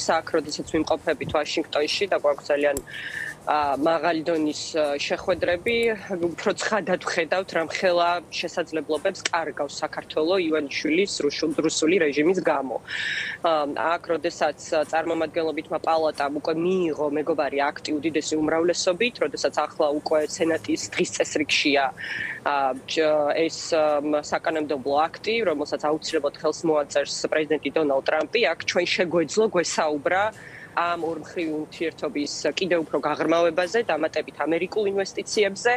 ნიშნავს აქ, როდესაც ვიმყოფებით ვაშინგტონში და გვაქვს ძალიან მაღალი დონის შეხვედრები, უფრო ცხადად ვხედავთ, რამხელა შესაძლებლობებს კარგავს საქართველოს ივანიშვილის რუსული რეჟიმის გამო. აქ, როდესაც წარმომადგენლობითმა პალატამ უკვე მიიღო მეგობარი აქტი უდიდესი უმრავლესობით, როდესაც ახლა უკვე სენატის დღის წესრიგშია ეს საკანონმდებლო აქტი, რომელსაც აუცილებლად ხელს მოაწერს პრეზიდენტი დონალდ ტრამპი, აქ ჩვენ შეგვეძლო გვესაუბრა ამ ორმხრივი ურთიერთობის კიდევ უფრო გაღრმავებაზე, დამატებით ამერიკულ ინვესტიციებზე,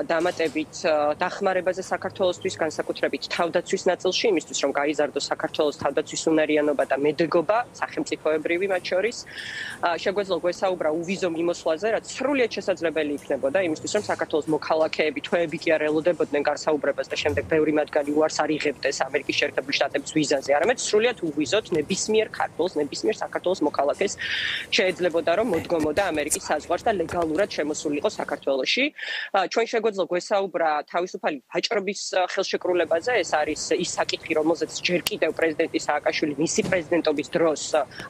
დამატებით დახმარებაზე საქართველოსთვის, განსაკუთრებით თავდაცვის ნაწილში, იმისთვის რომ გაიზარდოს საქართველოს თავდაცვის უნარიანობა და მედეგობა, სახელმწიფოებრივი მათ შორის. შეგვეძლო გვესაუბრა უვიზო მიმოსვლაზე, რაც სრულიად შესაძლებელი იქნებოდა, იმისთვის რომ საქართველოს მოქალაქეები თვეები კი არ ელოდებოდნენ გარსაუბრებას და შემდეგ ბევრი მათგანი უარს არ იღებდეს ამერიკის შეერთებული შტატების ვიზაზე, არამედ სრულიად უვიზოთ ნებისმიერ ქართველს, ნებისმიერ საქართველოს მოქალაქეს შეეძლებოდა რომ მოდგომოდა ამერიკის საზღვარს და ლეგალურად შემოსულიყო საქართველოში. ჩვენ შეგვეძლო გვესაუბრა თავისუფალი ვაჭრობის ხელშეკრულებაზე, ეს არის ის საკითხი, რომელზეც ჯერ კიდევ პრეზიდენტი სააკაშვილი მისი პრეზიდენტობის დროს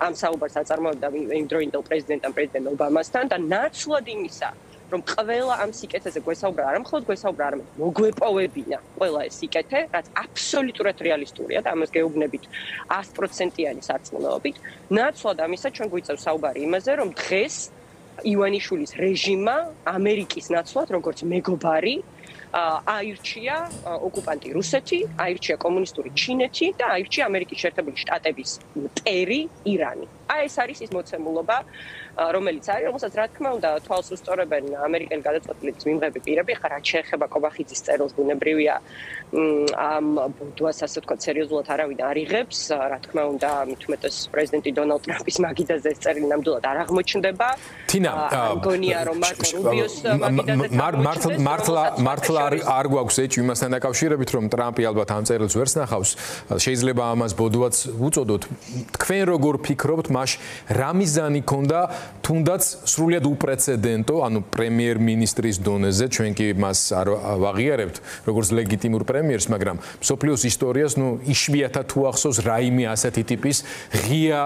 ამ საუბარს აწარმოებდა იმდროინდელ პრეზიდენტთან, პრეზიდენტ ობამასთან და ნაცვლად იმისა, რომ ყველა ამ სიკეთეზე გვესაუბრა, არა მხოლოდ გვესაუბრა, არამედ მოგვეპოვებინა ყველა ეს სიკეთე, რაც აბსოლუტურად რეალისტურია და ამას გეუბნებით 100%-იანი სარწმუნოებით. ნაცვლად ამისა ჩვენ გვიწევს საუბარი იმაზე, რომ დღეს ივანიშვილის რეჟიმმა ამერიკის ნაცვლად, როგორც მეგობარი, აირჩია ოკუპანტი რუსეთი, აირჩია კომუნისტური ჩინეთი და აირჩია ამერიკის შეერთებული შტატების მტერი ირანი. ეს არის ის მოცემულობა, რომელიც არის, რომელსაც რა თქმა უნდა თვალს უსწორებენ ამერიკელი გადაწყვეტილების მიმღები პირები, ხა რაც შეეხება კობახიძის წერილს ბუნებრივია ამ ბუდვას ასე ვთქვათ სერიოზულად არავინ არ იღებს, რა თქმა უნდა მით უმეტეს პრეზიდენტი დონალდ ტრამპის მაგიდაზე ეს წერილი ნამდვილად არ აღმოჩნდება. თინა, გონია რომ მარკო რუბიოს მაგიდაზე მართლა არ გვაქვს ეჭვი იმასთან დაკავშირებით, რომ ტრამპი ალბათ ამ წერილს ვერც ნახავს, შეიძლება ამას ბოდვაც უწოდოთ. თქვენ როგორ ფიქრობთ, მაშ რა მიზანი ქონდა თუნდაც სრულიად უპრეცედენტო, ანუ პრემიერ-მინისტრის დონეზე, ჩვენ კი მას არ ვაღიარებთ როგორც ლეგიტიმურ პრემიერს, მაგრამ მსოფლიოს ისტორიას, იშვიათად თუ ახსოვს რაიმე ასეთი ტიპის ღია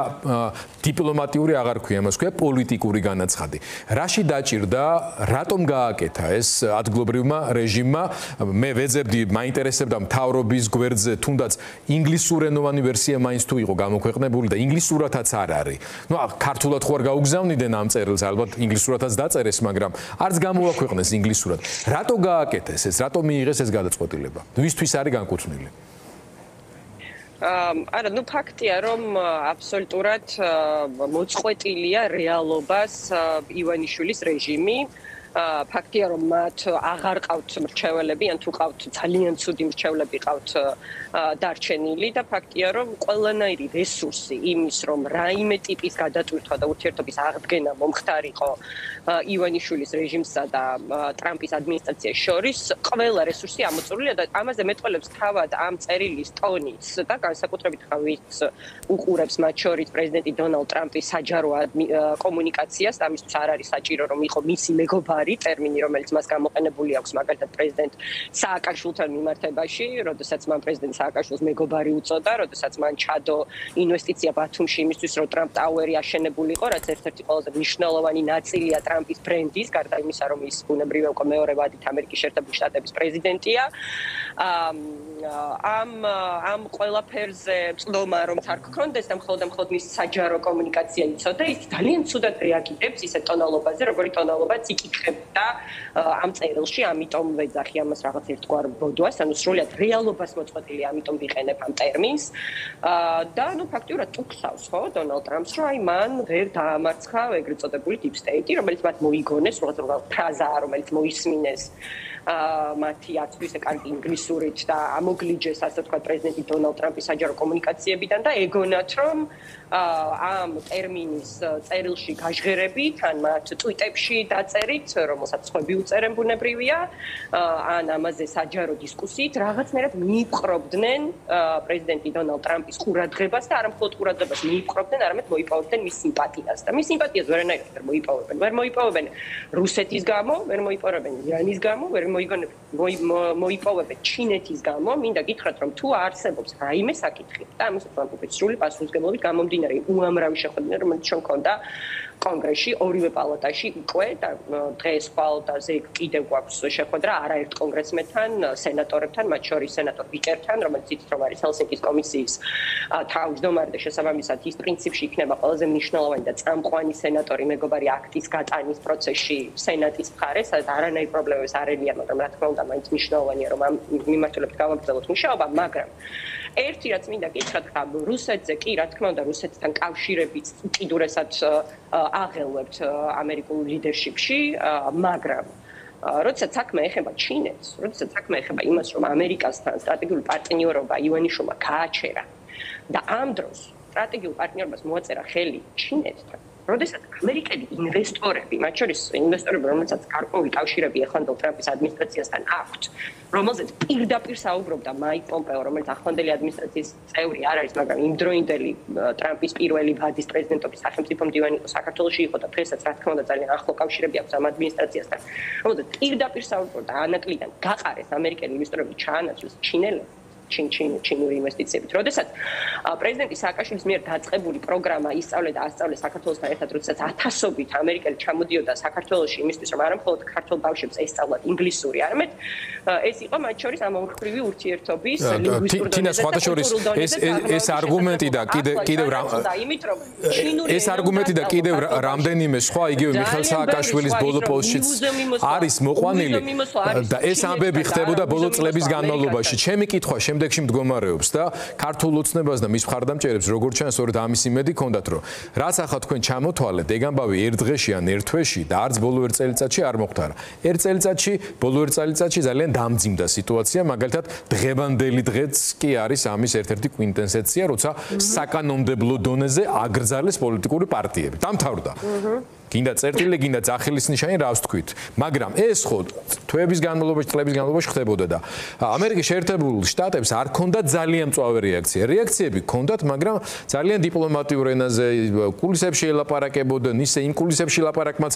დიპლომატიური აღარ ქვია, მას ქვია პოლიტიკური განაცხადი. რაში დაჭირდა, რატომ გააკეთა ეს ადგილობრივმა რეჟიმმა? მე ვეძებდი, მაინტერესებდა მთავრობის გვერდზე თუნდაც ინგლისურენოვანი ვერსია მაინც თუ იყო გამოქვეყნებული და ინგლისურათაც არ არის. ქართულად ხო არ გაუგზავნიდნენ ამ წერილს, ალბათ ინგლისურათაც დაწერეს, მაგრამ არც გამოაქვეყნეს ინგლისურად. რატო გააკეთეს ეს? რატო მიიღეს ეს გადაწყვეტილება? ვისთვის არის განკუთვნილი? არა, ფაქტია, რომ აბსოლუტურად მოწყვეტილია რეალობას ივანიშვილის რეჟიმი. ფაქტია, რომ მათ აღარ ყავთ მრჩეველები, ან თუ ყავთ ძალიან ცუდი მრჩეველები ყავთ დარჩენილი და ფაქტია, რომ ყველანაირი რესურსი იმის, რომ რაიმე ტიპის გადატვირთვა და ურთიერთობის აღდგენა მომხდარიყო ივანიშვილის რეჟიმსა და ტრამპის ადმინისტრაციას შორის, ყველა რესურსი ამოწურულია და ამაზე მეტყველებს თავად ამ წერილის ტონიც და განსაკუთრებით ხავით უყურებს მათ შორის პრეზიდენტი დონალდ ტრამპის საჯარო კომუნიკაციას, ამისთვის არ არის საჭირო, რომ იყო მისი მეგობარი ტერმინი, რომელიც მას გამოყენებული აქვს მაგალითად პრეზიდენტ სააკაშვილთან მიმართებაში, როდესაც მან პრეზიდენტ სააკაშვილს მეგობარი უწოდა, როდესაც მან ჩადო ინვესტიცია ბათუმში იმისთვის, რომ ტრამპ ტაუერი აშენებულიყო, რაც ერთ-ერთი ყველაზე მნიშვნელოვანი ნაწილია ტრამპის ბრენდის, გარდა იმისა, რომ ის ბუნებრივია უკვე მეორე ვადით ამერიკის შეერთებული შტატების პრეზიდენტია. ამ ყველაფერზე წდომა რომ არ გქონდეს და მხოლოდ მის საჯარო კომუნიკაცია იცოდა, ის ძალიან ცუდად რეაგირებს ისეთ ტონალობაზე, როგორი ტონალობაც იკითხებდა ამ წერილში, ამიტომ ვეძახი ამას რაღაც ერთგვარ ბოდვას, ანუ სრულიად რეალობას მოწყვეტილი, ამიტომ ვიყენებ ამ ტერმინს. და ფაქტიურად ტუქსავს ხო დონალდ ტრამპს, რომ მან ვერ დაამარცხა ეგრეთ წოდებული deep state-ი, რომელიც მათ მოიგონეს, რაღაც ფრაზაა, რომელიც მოისმინეს მათი აწვის კარგი ინგლისურით და ამოგლიჯეს, ასე ვთქვათ, პრეზიდენტი დონალდ ტრამპის საჯარო კომუნიკაციებიდან და ეგონათ, რომ ამ ტერმინის წერილში გაჟღერებით, ან მათ ტვიტებში დაწერით, რომელსაც სხვები უწერენ ბუნებრივია, ან ამაზე საჯარო დისკუსიით, რაღაცნაირად მიიპყრობდნენ პრეზიდენტი დონალდ ტრამპის ყურადღებას და არა მხოლოდ ყურადღებას მიიპყრობდნენ, არამედ მოიპოვებდნენ მის სიმპათიას. და მის სიმპათიას ვერანაირად ვერ მოიპოვებენ. ვერ მოიპოვებენ რუსეთის გამო, ვერ მოიპოვებენ ირანის გამო, ვერ მოიგონებენ მოიპოვებთ ჩინეთის გამო, მინდა გითხრათ, რომ თუ არსებობს რაიმე საკითხი და ამის უპირატესად სრული პასუხისმგებლობით გამომდინარე უამრავი შეხვედრა, რომელიც ჩვენ გქონდა კონგრესში, ორივე პალატაში უკვე და დღეს პალატაზე კიდევ გვაქვს შეხვედრა არაერთ კონგრესმენთან, სენატორებთან, მათ შორის სენატორ ბიკერთან, რომელიც იცით რომ არის ჰელსინკის კომისიის თავმჯდომარე და შესაბამისად ის პრინციპში იქნება ყველაზე მნიშვნელოვანი და წამყვანი სენატორი მეგობარი აქტის გატანის პროცესში სენატის მხარეს, სადაც არანაირი პრობლემების არ ელია, მაგრამ რა თქმა უნდა, მაინც მნიშვნელოვანია რომ ამ მიმართულებით გავაგრძელოთ მუშაობა, მაგრამ ერთი რაც მინდა გითხრათ, რუსეთზე კი, რა თქმა უნდა, რუსეთთან კავშირებით უკიდურესად აღელვებთ ამერიკულ ლიდერშიპში, მაგრამ როდესაც საქმე ეხება ჩინეთს, როდესაც საქმე ეხება იმას, რომ ამერიკასთან სტრატეგიული პარტნიორობა ივანიშვილმა გააჩერა და ამ დროს სტრატეგიულ პარტნიორობას მოაწერა ხელი ჩინეთთან, როდესაც ამერიკელი ინვესტორები, მათ შორის ინვესტორები, რომელსაც გარკვეული კავშირები ახლანდელ ტრამპის ადმინისტრაციასთან აქვთ, რომელზეც პირდაპირ საუბრობდა მაიკ პომპეო, რომელიც ახლანდელი ადმინისტრაციის წევრი არ არის, მაგრამ იმდროინდელი ტრამპის პირველი ვადის პრეზიდენტობის სახელმწიფო მდივანი იყო საქართველოში იყო და დღესაც რა თქმა უნდა ძალიან ახლო კავშირები აქვს ამ ადმინისტრაციასთან, რომელზეც პირდაპირ საუბრობდა ანაკლიდან გაყარეს ამერიკელი ინვესტორები ჩაანაცვლეს ჩინელებს ჩინური ინვესტიციებით. როდესაც პრეზიდენტი სააკაშვილის მიერ დაწყებული პროგრამა ისწავლე და ასწავლე საქართველოსთან ერთად, როდესაც ათასობით ამერიკელი ჩამოდიოდა საქართველოში იმისთვის, რომ არა მხოლოდ ქართულ ბავშვებს ესწავლათ ინგლისური, არამედ ეს იყო მათ შორის ამომრხრივი ურთიერთობის ლინგვისტურ დონეზე ეს არგუმენტი და კიდევ ეს არგუმენტი და კიდევ რამდენიმე სხვა იგივე მიხეილ სააკაშვილის ბოლო პოსტშიც არის მოყვანილი და ეს ამბები ხდებოდა ბოლო წლების განმავლობაში. ჩემი კითხვა შემდეგში მდგომარეობს და ქართულ ოცნებას და მის მხარდამჭერებს როგორც ჩანს სწორედ ამის იმედი ჰქონდათ რომ რაც ახლა თქვენ ჩამოთვალეთ დეგამბავი ერთ დღეში ან ერთ თვეში და არც ბოლო ერთ წელიწადში არ მოხდარა. ერთ წელიწადში ბოლო ერთ წელიწადში ძალიან დამძიმდა სიტუაცია, მაგალითად დღევანდელი დღეც კი არის ამის ერთ-ერთი კვინტესენცია, როცა საკანონმდებლო დონეზე აგრძალეს პოლიტიკური პარტიები. დამთავრდა. გინდა წერტილი, გინდა ძახილისნიშანი, რას თქვით. მაგრამ ეს ხო თვეების განმავლობაში, წლების განმავლობაში ხდებოდა და ამერიკის შეერთებულ შტატებს არ ქონდა ძალიან მწვავე რეაქცია. რეაქციები ქონდათ, მაგრამ ძალიან დიპლომატიურ ენაზე, კულისებში ელაპარაკებოდნენ, ისე იმ კულისებში ლაპარაკმაც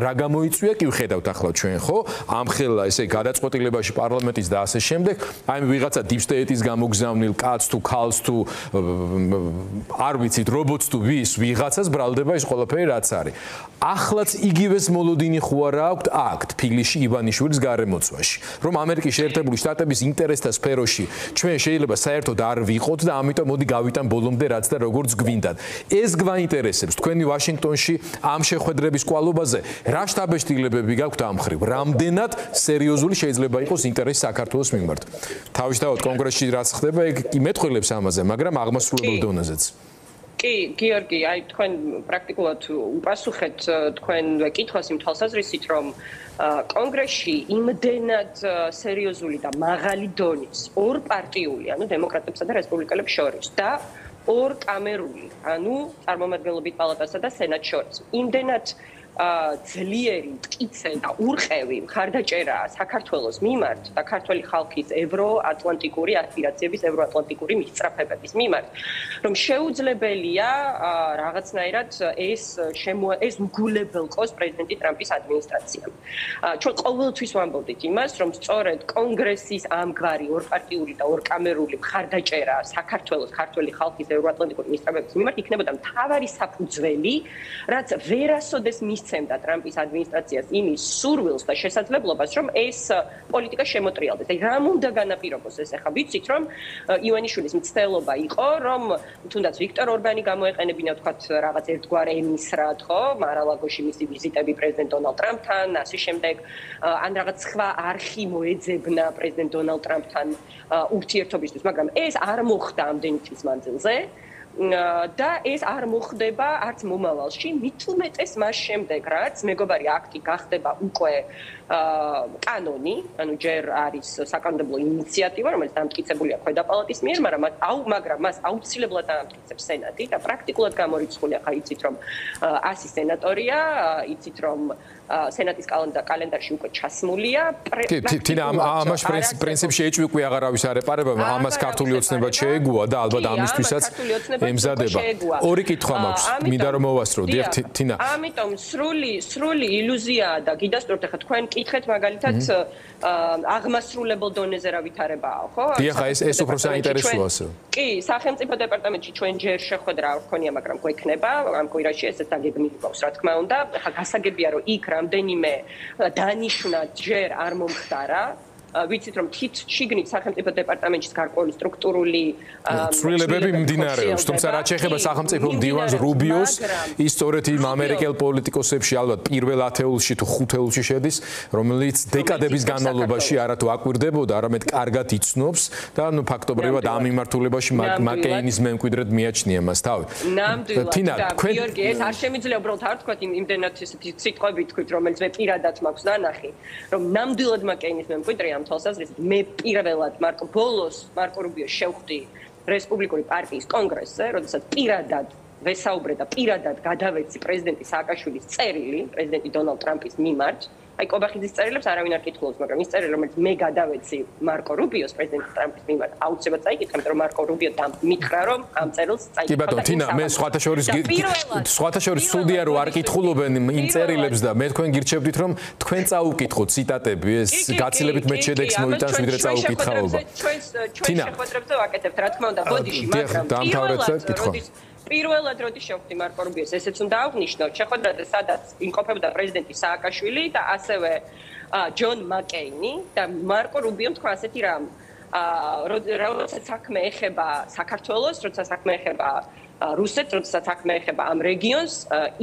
რა გამოიწვია კი ვხედავთ ახლა ჩვენ, ხო? ამხელა ესე გადაწყვეტილებაში პარლამენტის და ასე შემდეგ, აი ვიღაცა დიპსტეიტის გამოგზავნილ კაცს თუ ქალს თუ არ ვიცით, რობოტს თუ ვიღაცას ბრალდება ის ყველაფერი რაც არის. ახლაც იგივეს მოლოდინი ხო არა აქვთ თბილისში ივანიშვილის გარემოცვაში, რომ ამერიკის შეერთებული შტატების ინტერესთა სფეროში ჩვენ შეიძლება საერთოდ არ ვიყოთ და ამიტომ მოდი გავიტან ბოლომდე რაც და როგორც გვინდათ. ეს გვაინტერესებს თქვენი ვაშინგტონში ამ შეხვედრების კვალობაზე რა შთაბეჭდილებები გაქვთ ამ ხრივ? რამდენად სერიოზული შეიძლება იყოს ინტერესი საქართველოს მიმართ? თავისთავად კონგრესში რაც ხდება, ეგ კი მეტყველებს ამაზე, მაგრამ აღმასრულებელ დონეზეც. კი, გიორგი, აი თქვენ პრაქტიკულად უპასუხეთ თქვენ კითხვას იმ თვალსაზრისით, რომ კონგრესში იმდენად სერიოზული და მაღალი დონის ორპარტიული, ანუ დემოკრატებსა და რესპუბლიკელებს შორის და ორკამერული, ანუ წარმომადგენლობით პალატასა და სენატს შორის. იმდენად ძლიერი მტკიცე და ურყევი მხარდაჭერა საქართველოს მიმართ და ქართველი ხალხის ევროატლანტიკური ასპირაციების, ევროატლანტიკური მისწრაფებების მიმართ, რომ შეუძლებელია რაღაცნაირად ეს მგულებელყოს პრეზიდენტი ტრამპის ადმინისტრაციამ. ჩვენ ყოველთვის ვამბობდით იმას, რომ სწორედ კონგრესის ამგვარი ორპარტიული და ორკამერული მხარდაჭერა საქართველოს ქართველი ხალხის ევროატლანტიკური მისწრაფებების მიმართ იქნებოდა მთავარი საფუძველი, რაც ვერასოდეს მისცემდა ტრამპის ადმინისტრაციას იმის სურვილს და შესაძლებლობას, რომ ეს პოლიტიკა შემოტრიალდეს. აი რამ უნდა განაპირობოს ეს? ახლა ვიცით, რომ ივანიშვილის მცდელობა იყო, რომ თუნდაც ვიქტორ ორბანი გამოეყენებინა თქვათ რაღაც ერთგვარ ემისრად, ხო, მარალაგოში მისი ვიზიტები პრეზიდენტ დონალდ ტრამპთან, ასე შემდეგ, ან რაღაც სხვა არხი მოეძებნა პრეზიდენტ დონალდ ტრამპთან ურთიერთობისთვის, მაგრამ ეს არ მოხდა ამდენი წლის მანძილზე. და ეს არ მოხდება არც მომავალში, მით უმეტეს მას შემდეგ, რაც მეგობარი აქტი გახდება უკვე კანონი, ანუ ჯერ არის საკანონმდებლო ინიციატივა, რომელიც დამტკიცებულია ქვედა პალატის მიერ, მაგრამ მას აუცილებლად დაამტკიცებს სენატი და პრაქტიკულად გამორიცხული ახლა იცით, რომ 100 სენატორია, იცით, რომ სენატის კალენდარში უკვე ჩასმულია. თინა ამას პრინციპში ეჭვი აღარავის არ ეპარება, ამას ქართული ოცნება შეეგუა და ალბათ ამისთვისაც ემზადება. ორი კითხვა მაქვს, მინდა რომ მოვასწრო. დიახ, თინა. ამიტომ სრული ილუზიაა და გიდასტურებთ ახლა თქვენ კითხეთ მაგალითად აღმასრულებელ დონეზე რა ვითარებაა, ხო? დიახ, ეს უფრო საინტერესოა ასე. კი, სახელმწიფო დეპარტამენტში ჩვენ ჯერ შეხვედრა არ გქონია, მაგრამ გვექნება ამ კვირაში ესეც დაგეგმილი გვაქვს, რა თქმა უნდა. ახლა გასაგებია რომ იქ რამდენიმე დანიშვნად ჯერ არ მომხდარა. ვიცით რომ შიგნით სახელმწიფო დეპარტამენტის გარკვეული სტრუქტურული ცვლილებები მიმდინარეობს, თუმცა რაც შეეხება სახელმწიფო მდივანს რუბიოს, ის სწორედ იმ ამერიკელ პოლიტიკოსებში ალბათ პირველ 10-ში თუ 5-ში შედის, რომელიც დეკადების განმავლობაში არათუ აკვირდებოდა, არამედ კარგად იცნობს და ნუ ფაქტობრივად ამ მიმართულებაში მაკეინის მემკვიდრედ მიაჩნია მას თავი. ნამდვილად, გიორგი, ეს არ შემიძლია უბრალოდ არ თქვათ იმდენად ესეთი სიტყვები თქვით, რომელიც მე პირადად მაქვს ნანახი, რომ ნამდვილად მაკეინის მემკვიდრეა თვალსაზრისით მე პირველად მარკო რუბიოს შევხვდი რესპუბლიკური პარტიის კონგრესზე, როდესაც პირადად ვესაუბრე და პირადად გადავეცი პრეზიდენტი სააკაშვილის წერილი, პრეზიდენტი დონალდ ტრამპის მიმართ. აი კობახიძის წერილებს არავინ არ კითხულობს, მაგრამ ის წერილი, რომელიც მე გადავეცი მარკო რუბიოს პრეზიდენტი ტრამპის მიმართ, აუცილებლად წაიკითხა, იმიტომ რომ მარკო რუბიო მითხრა, რომ ამ წერილს წაიკითხა. კი ბატონო, თინა, მე სხვათა შორის სულდია რომ არ კითხულობენ იმ წერილებს და მე თქვენ გირჩევდით, რომ თქვენ წაუკითხოთ ციტატები, ეს გაცილებით მეტ შედეგს მოიტანს, ვიდრე წაუკითხაობა. ჩვენ შეხვედრებზე ვაკეთებთ, რა თქმა უნდა, ბოდიში, მაგრამ პირველად როდის შევხვდი მარკო რუბიოს, ესეც უნდა აღვნიშნო, შეხვედრაზე სადაც იმყოფებოდა პრეზიდენტი სააკაშვილი და ასევე ჯონ მაკეინი და მარკო რუბიომ თქვა ასეთი რამ, როდესაც საქმე ეხება საქართველოს, როცა საქმე ეხება რუსეთს, როდესაც საქმე ეხება ამ რეგიონს,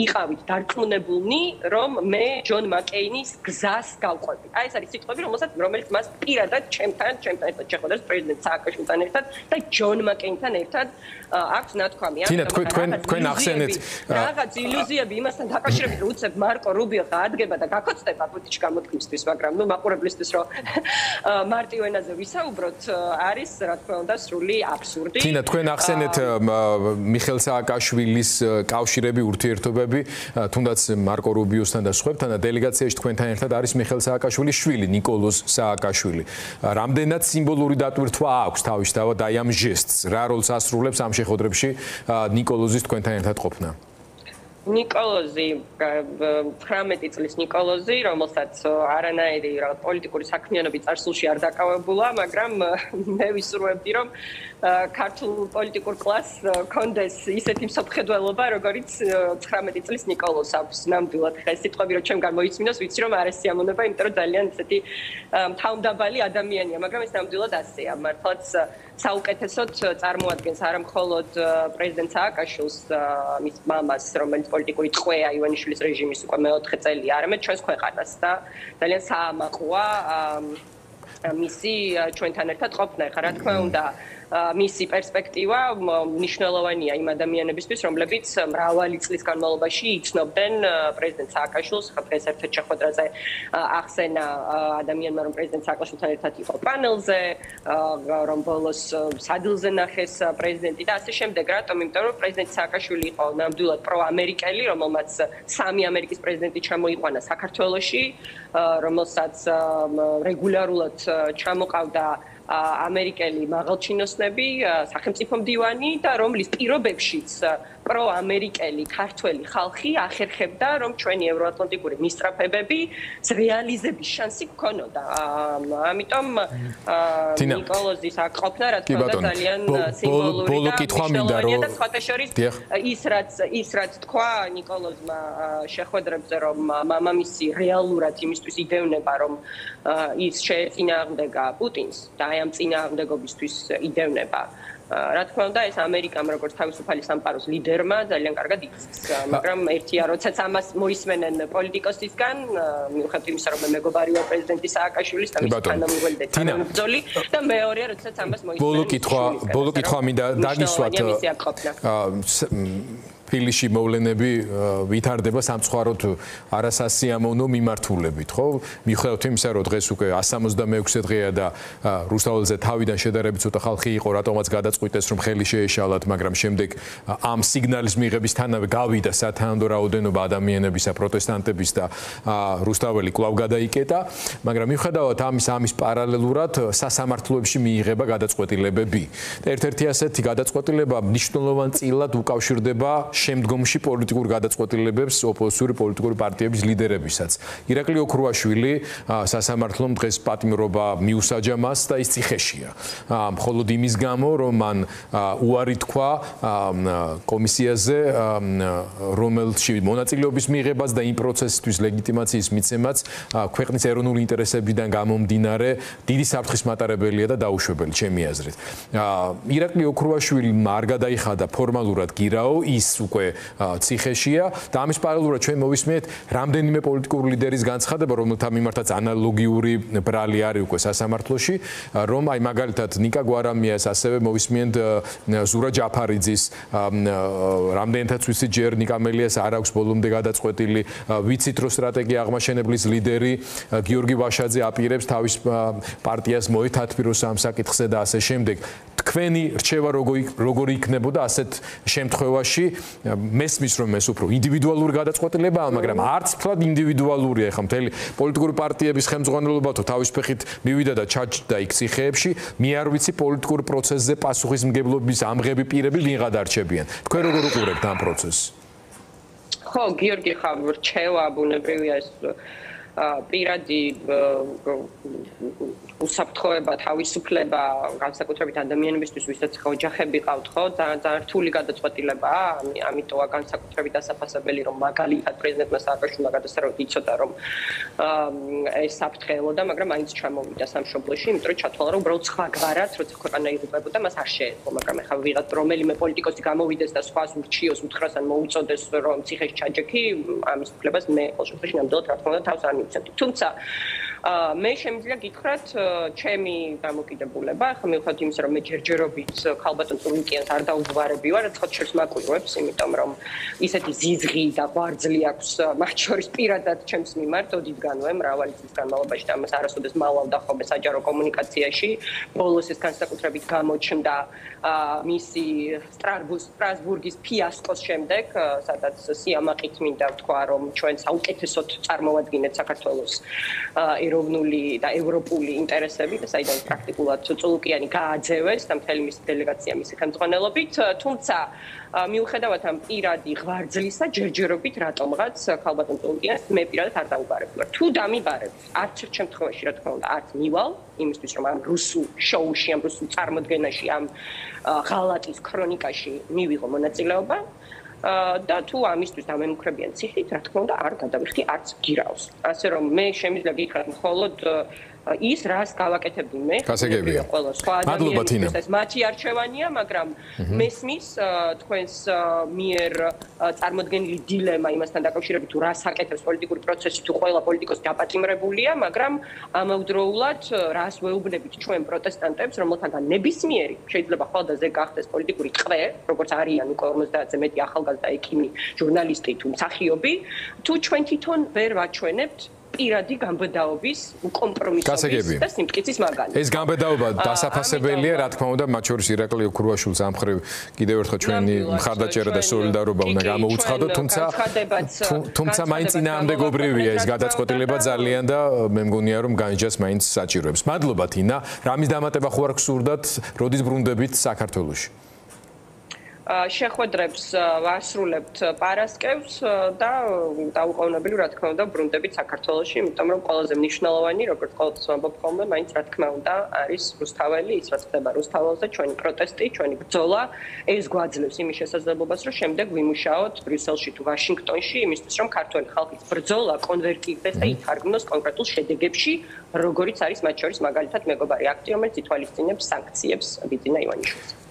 იყავით დარწმუნებულნი, რომ მე ჯონ მაკეინის გზას გავყვები. აი ეს არის სიტყვები, რომელიც მას პირადად ჩემთან ერთად შეხვედრას პრეზიდენტ სააკაშვილთან ერთად და ჯონ მაკეინთან ერთად აქვს ნათქვამი. თინა, თქვენ ახსენეთ რაღაც ილუზიები იმასთან დაკავშირებით, რომ უცებ მარკო რუბიო გაადგება და გაკოცდება ბუდიში გამოთქმისთვის, მაგრამ ნუ მაყურებლისთვის რომ მარტივ ენაზე ვისაუბროთ, არის რა თქმა უნდა სრული აბსურდი. თინა, თქვენ ახსენეთ მიხეილ სააკაშვილის კავშირები, ურთიერთობები, თუნდაც მარკო რუბიოსთან და სხვებთან და დელეგაციაში თქვენთან ერთად არის მიხეილ სააკაშვილის შვილი, ნიკოლოზ სააკაშვილი. რამდენად სიმბოლური დატვირთვა აქვს თავისთავად აი ამ ჟესტს, რა როლს ასრულებს ამ შეხვედრებში ნიკოლოზის თქვენთან ერთად ყოფნა? ნიკოლოზი 19 წლის ნიკოლოზი, რომელსაც არანაირი პოლიტიკური საქმიანობი წარსულში არ დაკავებულა, მაგრამ მე ვისურვებდი, რომ ქართულ პოლიტიკურ კლასს კონდეს ისეთი მსოფლმხედველობა, როგორც 19 წლის ნიკოლოზს აქვს. ნამდვილად ხა ეს სიტყვები რომ ჩემგან მოიწმინოს, ვიცი რომ არ ეს სიამოვნება, იმიტომ რომ ძალიან ესეთი თავმდაბალი ადამიანია, მაგრამ ეს ნამდვილად ასეა. მართლაც საუკეთესოდ წარმოადგენს არა მხოლოდ პრეზიდენტ სააკაშვილს, მის მამას, რომელიც პოლიტიკური ტყვეა ივანიშვილის რეჟიმის უკვე მეოთხე წელია, არამედ ჩვენს ქვეყანას და ძალიან საამაყოა მისი ჩვენთან ერთად ყოფნა. ხა რა თქმა უნდა მისი პერსპექტივა მნიშვნელოვანია იმ ადამიანებისთვის, რომლებიც მრავალი წლის განმავლობაში იცნობდნენ პრეზიდენტ სააკაშვილს. ხა დღეს ერთ-ერთ შეხვედრაზე ახსენა ადამიანმა, რომ პრეზიდენტ სააკაშვილთან ერთად იყო პანელზე, რომ ბოლოს სადილზე ნახეს პრეზიდენტი და ასე შემდეგ. რატომ? იმიტომ რომ პრეზიდენტ სააკაშვილი იყო ნამდვილად პროამერიკელი, რომელმაც 3 ამერიკის პრეზიდენტი ჩამოიყვანა საქართველოში, რომელსაც რეგულარულად ჩამოყავდა ამერიკელი მაღალჩინოსნები, სახელმწიფო მდივანი და რომლის პირობებშიც პროამერიკელი ქართველი ხალხი ახერხებდა, რომ ჩვენი ევროატლანტიკური მისწრაფებები რეალიზების შანსი გქონოდა. ამიტომ ნიკოლოზის აქ ყოფნა რა თქმა უნდა ძალიან სიმბოლური და მნიშვნელოვანია და სხვათა შორის ის რაც თქვა ნიკოლოზმა შეხვედრებზე, რომ მამამისი რეალურად იმისთვის იდევნება, რომ ის შეეწინააღმდეგა პუტინს და აი ამ წინააღმდეგობისთვის იდევნება. რა თქმა უნდა, ეს ამერიკამ როგორც თავისუფალი სამყაროს ლიდერმა ძალიან კარგად იცის, მაგრამ ერთია, როდესაც ამას მოისმენენ პოლიტიკოსისგან, მიუხედავად იმისა, რომ მე მეგობარი ვარ პრეზიდენტი სააკაშვილის და მისი თანამშრომელი და თანამბრძოლი, და მეორეა, როდესაც ამას მოისმენენ. ბოლო კითხვა მინდა დაგისვათ. ფილიში მოვლენები ვითარდება სამწუხაროდ არასასიამოვნო მიმართულებით, ხო? მიუხედავად იმისა, რომ დღეს უკვე 166 დღეა და რუსთაველზე თავიდან შედარებით ცოტა ხალხი იყო, რატომაც გადაწყვიტეს, რომ ხელი შეეშალათ, მაგრამ შემდეგ ამ სიგნალის მიღებისთანავე გავიდა სათანადო რაოდენობა ადამიანებისა, პროტესტანტების და რუსთაველი კვლავ გადაიკეტა, მაგრამ მიუხედავად ამის პარალელურად სასამართლოებში მიიღება გადაწყვეტილებები. და ერთ-ერთი ასეთი გადაწყვეტილება მნიშვნელოვანწილად უკავშირდება შემდგომში პოლიტიკურ გადაწყვეტილებებს ოპოზიციური პოლიტიკური პარტიების ლიდერებისაც. ირაკლი ოქრუაშვილი სასამართლომ დღეს პატიმრობა მიუსაჯა მას და ის ციხეშია. მხოლოდ იმის გამო, რომ მან უარი თქვა კომისიაზე, რომელში მონაწილეობის მიღებას და იმ პროცესისთვის ლეგიტიმაციის მიცემაც ქვეყნის ეროვნული ინტერესებიდან გამომდინარე დიდი საფრთხის მატარებელია და დაუშვებელი ჩემი აზრით. ირაკლი ოქრუაშვილი არ გადაიხადა ფორმალურად გირაო, ის უკვე ციხეშია და ამის პარალელურად ჩვენ მოვისმენთ რამდენიმე პოლიტიკური ლიდერის განცხადება, რომელთა მიმართაც ანალოგიური ბრალი არის უკვე სასამართლოში, რომ აი მაგალითად ნიკა გვარამიას ასევე მოვისმენთ ზურა ჯაფარიძის რამდენითაც ვიცით ჯერ ნიკამელიას არ აქვს ბოლომდე გადაწყვეტილი, ვიცით რომ სტრატეგია აღმაშენებლის ლიდერი გიორგი ვაშაძე აპირებს თავის პარტიას მოეთათბიროს ამ საკითხზე და ასე შემდეგ. თქვენი რჩევა როგორი იქნებოდა ასეთ შემთხვევაში? მესმის რომ ეს უფრო ინდივიდუალური გადაწყვეტილებაა, მაგრამ არც თლად ინდივიდუალურია. ეხლა მთელი პოლიტიკური პარტიების ხელმძღვანელობა თუ თავის ფეხით მივიდა და ჩაჯდა იქ ციხეებში, მე არ ვიცი პოლიტიკურ პროცესზე პასუხისმგებლობის ამღები პირები ვინ გადარჩებიან. თქვენ როგორ უყურებთ ამ პროცესს? ხო, გიორგი, ხა რჩევა ბუნებრივია ეს პირადი უსაფრთხოება, თავისუფლება, განსაკუთრებით ადამიანებისთვის, ვისაც ოჯახები ყავთ, ხო, ძალიან რთული გადაწყვეტილებაა, ამიტომა განსაკუთრებით დასაფასებელი, რომ მაგალითად პრეზიდენტმა სააკაშვილმა გადასცადა, იცოდა, რომ ეს საფრთხეელოდა, მაგრამ მაინც ჩამოვიდა სამშობლოში, იმიტომ რომ ჩათვალა, რომ უბრალოდ სხვა გვარად, როცა ქვეყანა იღუპებოდა, მას არ შეეძლო, მაგრამ ეხლა ვიღაც რომელიმე პოლიტიკოსი გამოვიდეს და სხვას ურჩიოს, უთხრას ან მოუწოდეს, რომ ციხეში ჩაჯექი, ამის უფლებას მე ყოველ შემთხვევაში ნამდვილად რა თქმა უნდა თავს არ მივცემდი. თუმცა მე შემიძლია გითხრათ ჩემი დამოკიდებულება, ახლა მივხვდით იმისა, რომ მე ჯერჯერობით ქალბატონ წულუკიანს არ დაუგვარები ვარ, რაც ხოთშერს მაკვირვებს, იმიტომ რომ ისეთი ზიზღი და ღვარძლი აქვს მათ შორის პირადად ჩემს მიმართ ოდითგანვე, მრავალი წლის განმავლობაში და ამას არასოდეს მალავდა ხოლმე საჯარო კომუნიკაციაში. ბოლოს ეს განსაკუთრებით გამოჩნდა მისი სტრასბურგის ფიასკოს შემდეგ, სადაც სიამაყით მინდა ვთქვა, რომ ჩვენ საუკეთესოდ წარმოვადგინეთ საქართველოს ეროვნული და ევროპული ინტერესები და საიდან პრაქტიკულად წულუკიანი გააძევეს და მთელი მისი დელეგაცია მისი ხელმძღვანელობით, თუმცა მიუხედავად ამ პირადი ღვარძლისა, ჯერჯერობით რატომღაც ქალბატონ წულუკიანს მე პირადად არ დაუბრუნებ ვარ. თუ დამიბარებ, არც ერთ შემთხვევაში რა თქმა უნდა არც მივალ იმისთვის, რომ ამ რუსულ შოუში, ამ რუსულ წარმოდგენაში, ამ ღალატის ქრონიკაში მივიღო მონაწილეობა და თუ ამისთვის დამემუქრებიან ციხით, რა თქმა უნდა არ გადავიხდი არც გირაოს. ასე რომ მე შემიძლია გითხრათ მხოლოდ ის რას გავაკეთებდი მე ყველა სხვა ადამიანისთვის ეს მათი არჩევანია, მაგრამ მესმის თქვენს მიერ წარმოდგენილი დილემა იმასთან დაკავშირებით თუ რას აკეთებს პოლიტიკური პროცესი თუ ყველა პოლიტიკოსი დაპატიმრებულია, მაგრამ ამავდროულად რას ვეუბნებით ჩვენ პროტესტანტებს, რომელთაგან ნებისმიერი შეიძლება ხვალდაზე გახდეს პოლიტიკური ტყვე, როგორც არიან უკვე 50-ზე მეტი ახალგაზრდა ექიმი, ჟურნალისტი თუ მსახიობი, თუ ჩვენ თვითონ ვერ ვაჩვენებთ პირადი გამბედაობის, უკომპრომისობის და სიმტკიცის მაგალითს. ეს გამბედაობა დასაფასებელია, რა თქმა უნდა, მათ შორის ირაკლი ოქრუაშვილს ამ მხრივ კიდევ ერთხელ ჩვენი მხარდაჭერა და სოლიდარობა უნდა გამოუცხადოთ, თუმცა მაინც წინააღმდეგობრივია ეს გადაწყვეტილება ძალიან და მე მგონია, რომ განჯას მაინც საჭიროებს. მადლობა თინა, რამის დამატება ხო არ გსურდათ, როდის ბრუნდებით საქართველოში? შეხვედრებს ვასრულებთ პარასკევს და დაუყოვნებელი რა თქმა უნდა ბრუნდებით საქართველოში, იმიტომ რომ ყველაზე მნიშვნელოვანი, როგორც ყოველთვის ვამბობ ხოლმე, მაინც რა თქმა უნდა არის რუსთაველი, ის რაც ხდება რუსთაველზე, ჩვენი პროტესტი, ჩვენი ბრძოლა, ეს გვაძლევს იმის შესაძლებლობას, რომ შემდეგ ვიმუშაოთ ბრიუსელში თუ ვაშინგტონში, იმისთვის რომ ქართველი ხალხის ბრძოლა კონვერტირდეს და ითარგმნოს კონკრეტულ შედეგებში, როგორიც არის მათ შორის მაგალითად მეგობარი აქტი, რომელიც ითვალისწინებს სანქციებს ბიძინა ივანიშვილს.